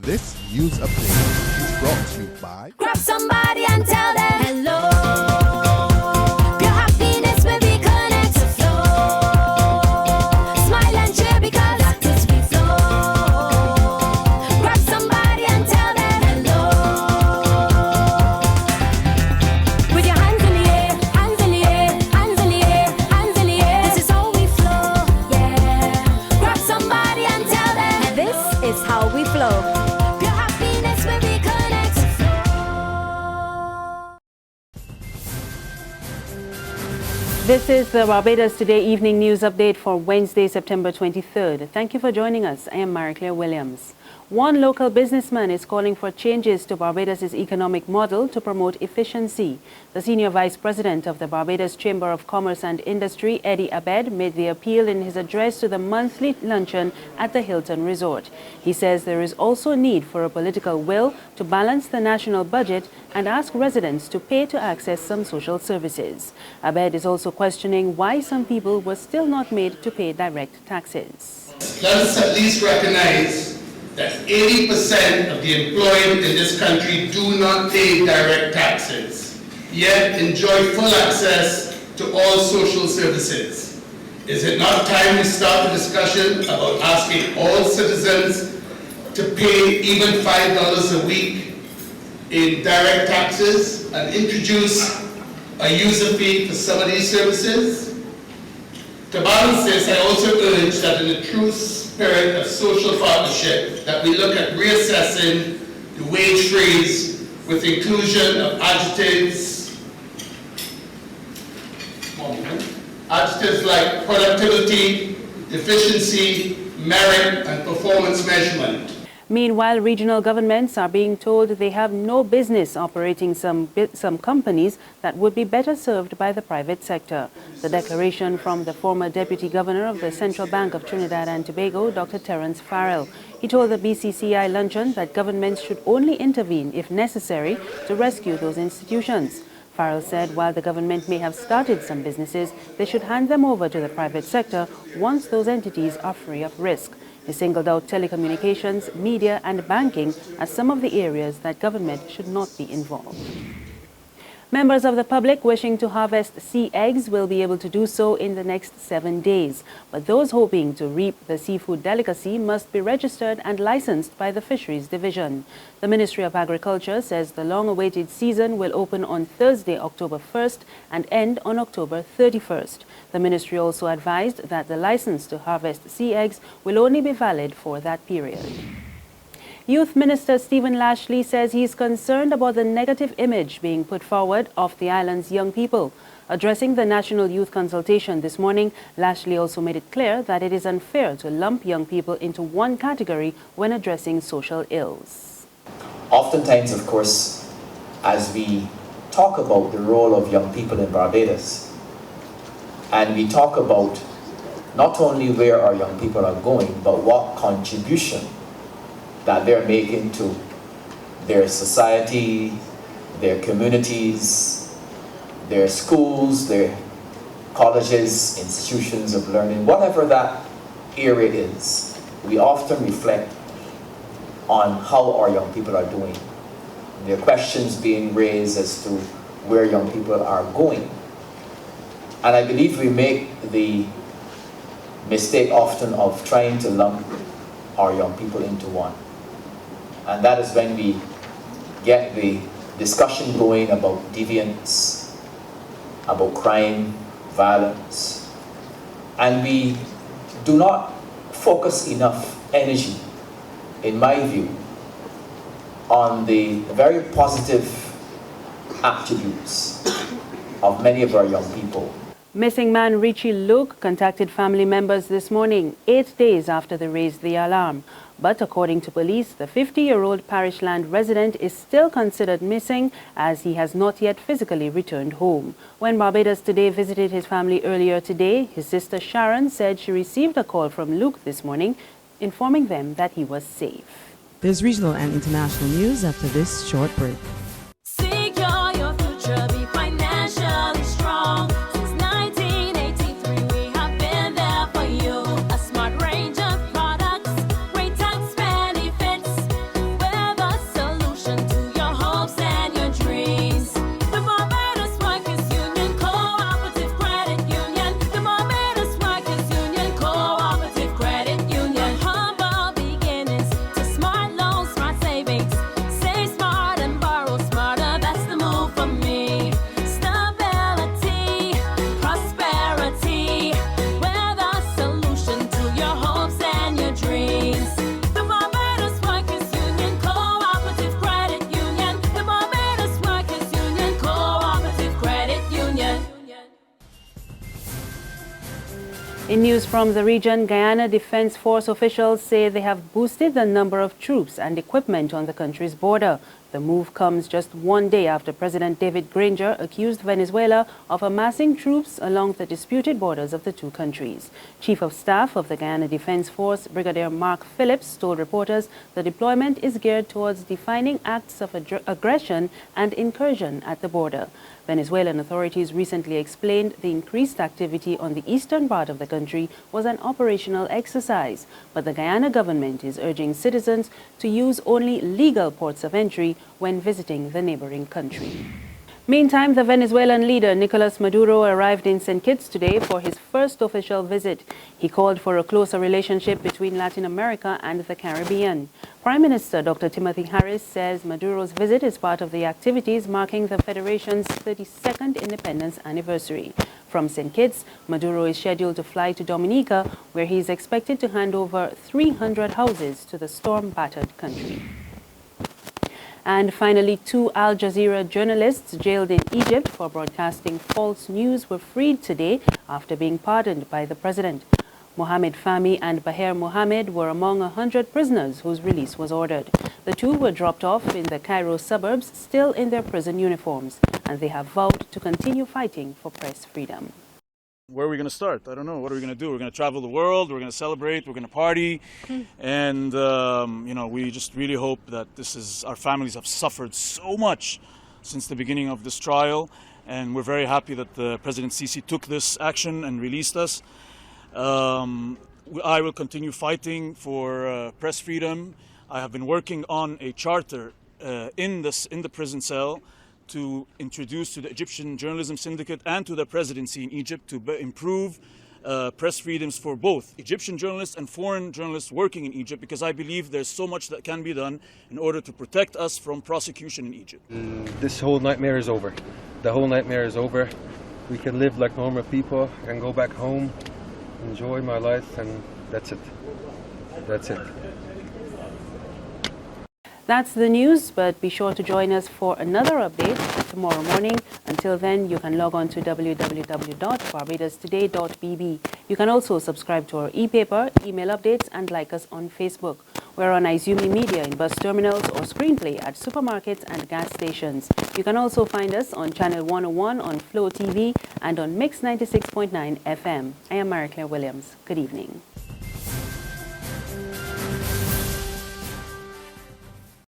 This news update is brought to you by Grab somebody and tell them hello. Your happiness will be connect to flow. Smile and cheer because that is we flow. Grab somebody and tell them hello. With your hands in the air, hands in the air, hands in the air, hands in the air. This is how we flow, yeah. Grab somebody and tell them this is how we flow. This is the Barbados Today evening news update for Wednesday, September 23rd. Thank you for joining us. I am Marie-Claire Williams. One local businessman is calling for changes to Barbados' economic model to promote efficiency. The senior vice president of the Barbados Chamber of Commerce and Industry, Eddie Abed, made the appeal in his address to the monthly luncheon at the Hilton Resort. He says there is also a need for a political will to balance the national budget and ask residents to pay to access some social services. Abed is also questioning why some people were still not made to pay direct taxes. Let us at least recognize that 80% of the employed in this country do not pay direct taxes, yet enjoy full access to all social services. Is it not time we start the discussion about asking all citizens to pay even $5 a week in direct taxes and introduce a user fee for some of these services? To balance this, I also urge that in the true spirit of social partnership, that we look at reassessing the wage freeze with inclusion of adjectives like productivity, efficiency, merit, and performance measurement. Meanwhile, regional governments are being told they have no business operating some companies that would be better served by the private sector. The declaration from the former Deputy Governor of the Central Bank of Trinidad and Tobago, Dr. Terence Farrell. He told the BCCI luncheon that governments should only intervene if necessary to rescue those institutions. Farrell said while the government may have started some businesses, they should hand them over to the private sector once those entities are free of risk. He singled out telecommunications, media and banking as some of the areas that government should not be involved. Members of the public wishing to harvest sea eggs will be able to do so in the next 7 days. But those hoping to reap the seafood delicacy must be registered and licensed by the Fisheries Division. The Ministry of Agriculture says the long-awaited season will open on Thursday, October 1st and end on October 31st. The ministry also advised that the license to harvest sea eggs will only be valid for that period. Youth Minister Stephen Lashley says he is concerned about the negative image being put forward of the island's young people. Addressing the National Youth Consultation this morning, Lashley also made it clear that it is unfair to lump young people into one category when addressing social ills. Oftentimes, of course, as we talk about the role of young people in Barbados, and we talk about not only where our young people are going, but what contribution that they're making to their society, their communities, their schools, their colleges, institutions of learning, whatever that area is, we often reflect on how our young people are doing. There are questions being raised as to where young people are going. And I believe we make the mistake often of trying to lump our young people into one. And that is when we get the discussion going about deviance, about crime, violence, and we do not focus enough energy, in my view, on the very positive attributes of many of our young people. Missing man Richie Luke contacted family members this morning, 8 days after they raised the alarm. But according to police, the 50-year-old parish land resident is still considered missing as he has not yet physically returned home. When Barbados Today visited his family earlier today, his sister Sharon said she received a call from Luke this morning informing them that he was safe. There's regional and international news after this short break. Secure your future, be financially strong. Since 1983, we have been there for you. A smart range of products, great tax benefits. In news from the region, Guyana Defense Force officials say they have boosted the number of troops and equipment on the country's border. The move comes just one day after President David Granger accused Venezuela of amassing troops along the disputed borders of the two countries. Chief of Staff of the Guyana Defense Force, Brigadier Mark Phillips, told reporters the deployment is geared towards defining acts of aggression and incursion at the border. Venezuelan authorities recently explained the increased activity on the eastern part of the country was an operational exercise, but the Guyana government is urging citizens to use only legal ports of entry when visiting the neighboring country. Meantime, the Venezuelan leader Nicolas Maduro arrived in St. Kitts today for his first official visit. He called for a closer relationship between Latin America and the Caribbean. Prime Minister Dr. Timothy Harris says Maduro's visit is part of the activities marking the Federation's 32nd independence anniversary. From St. Kitts, Maduro is scheduled to fly to Dominica, where he is expected to hand over 300 houses to the storm-battered country. And finally, 2 Al Jazeera journalists jailed in Egypt for broadcasting false news were freed today after being pardoned by the president. Mohamed Fahmy and Baher Mohamed were among 100 prisoners whose release was ordered. The two were dropped off in the Cairo suburbs, still in their prison uniforms, and they have vowed to continue fighting for press freedom. Where are we going to start? I don't know. What are we going to do? We're going to travel the world. We're going to celebrate. We're going to party. And, you know, we just really hope that our families have suffered so much since the beginning of this trial. And we're very happy that President Sisi took this action and released us. I will continue fighting for press freedom. I have been working on a charter in the prison cell to introduce to the Egyptian Journalism Syndicate and to the presidency in Egypt to improve press freedoms for both Egyptian journalists and foreign journalists working in Egypt, because I believe there's so much that can be done in order to protect us from prosecution in Egypt. This whole nightmare is over. The whole nightmare is over. We can live like normal people and go back home, enjoy my life, and that's it. That's it. That's the news, but be sure to join us for another update tomorrow morning. Until then, you can log on to www.barbadostoday.bb. You can also subscribe to our e-paper, email updates, and like us on Facebook. We're on Izumi Media in bus terminals or Screenplay at supermarkets and gas stations. You can also find us on Channel 101 on Flow TV and on Mix 96.9 FM. I am Mary Claire Williams. Good evening.